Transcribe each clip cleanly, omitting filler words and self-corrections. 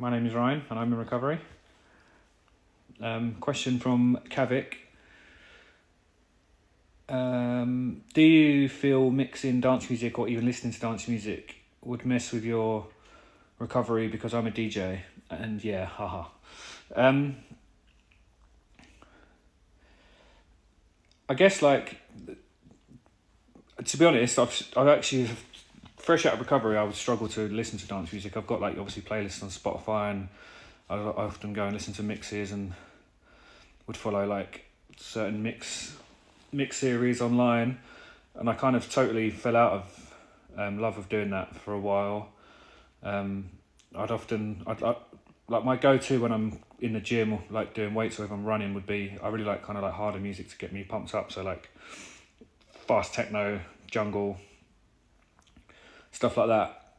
My name is Ryan and I'm in recovery. Question from Kavik. Do you feel mixing dance music or even listening to dance music would mess with your recovery? Because I'm a DJ and yeah, haha. I guess, like, to be honest, I've actually, fresh out of recovery, I would struggle to listen to dance music. I've got, like, obviously playlists on Spotify, and I often go and listen to mixes and would follow like certain mix series online, and I kind of totally fell out of love of doing that for a while. Like my go-to when I'm in the gym or like doing weights or if I'm running would be, I really like kind of like harder music to get me pumped up, so like fast techno, jungle, stuff like that.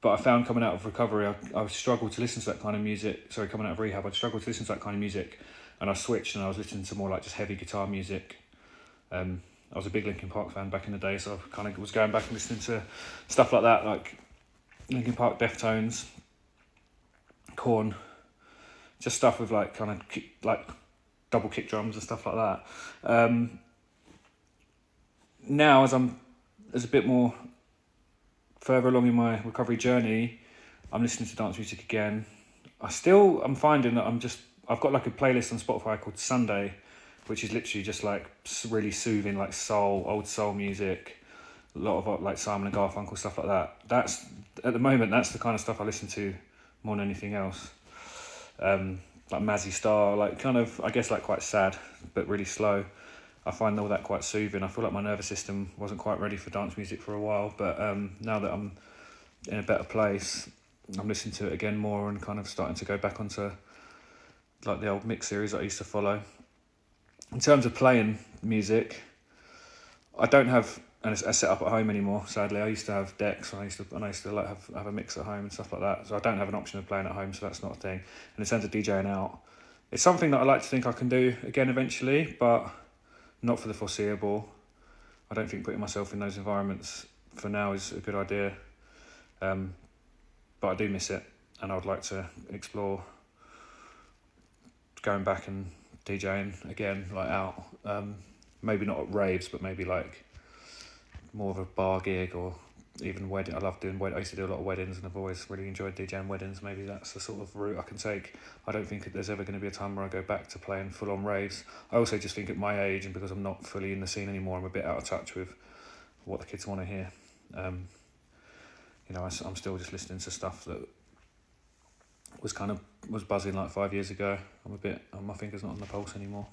But I found coming out of recovery, I would struggle to listen to that kind of music. Sorry, coming out of rehab, I'd struggle to listen to that kind of music, and I switched and I was listening to more like just heavy guitar music. I was a big Linkin Park fan back in the day, so I kind of was going back and listening to stuff like that, like Linkin Park, Deftones, Korn, just stuff with like kind of like double kick drums and stuff like that. Now, as a bit more further along in my recovery journey, I'm listening to dance music again. I'm finding that I've got like a playlist on Spotify called Sunday, which is literally just like really soothing, like old soul music, a lot of like Simon and Garfunkel, stuff like that. That's, at the moment, that's the kind of stuff I listen to more than anything else. Like Mazzy Star, like kind of, I guess, like quite sad, but really slow. I find all that quite soothing. I feel like my nervous system wasn't quite ready for dance music for a while, but now that I'm in a better place, I'm listening to it again more and kind of starting to go back onto like the old mix series I used to follow. In terms of playing music, I don't have a setup at home anymore, sadly. I used to have decks, and I used to like have a mix at home and stuff like that. So I don't have an option of playing at home, so that's not a thing. And in terms of DJing out, it's something that I like to think I can do again eventually, but not for the foreseeable. I don't think putting myself in those environments for now is a good idea. But I do miss it, and I would like to explore going back and DJing again, like out. Maybe not at raves, but maybe like more of a bar gig, or even wedding. I love doing weddings. I used to do a lot of weddings, and I've always really enjoyed DJing weddings. Maybe that's the sort of route I can take. I don't think there's ever going to be a time where I go back to playing full-on raves. I also just think at my age, and because I'm not fully in the scene anymore, I'm a bit out of touch with what the kids want to hear. I'm still just listening to stuff that was buzzing like 5 years ago. My finger's not on the pulse anymore.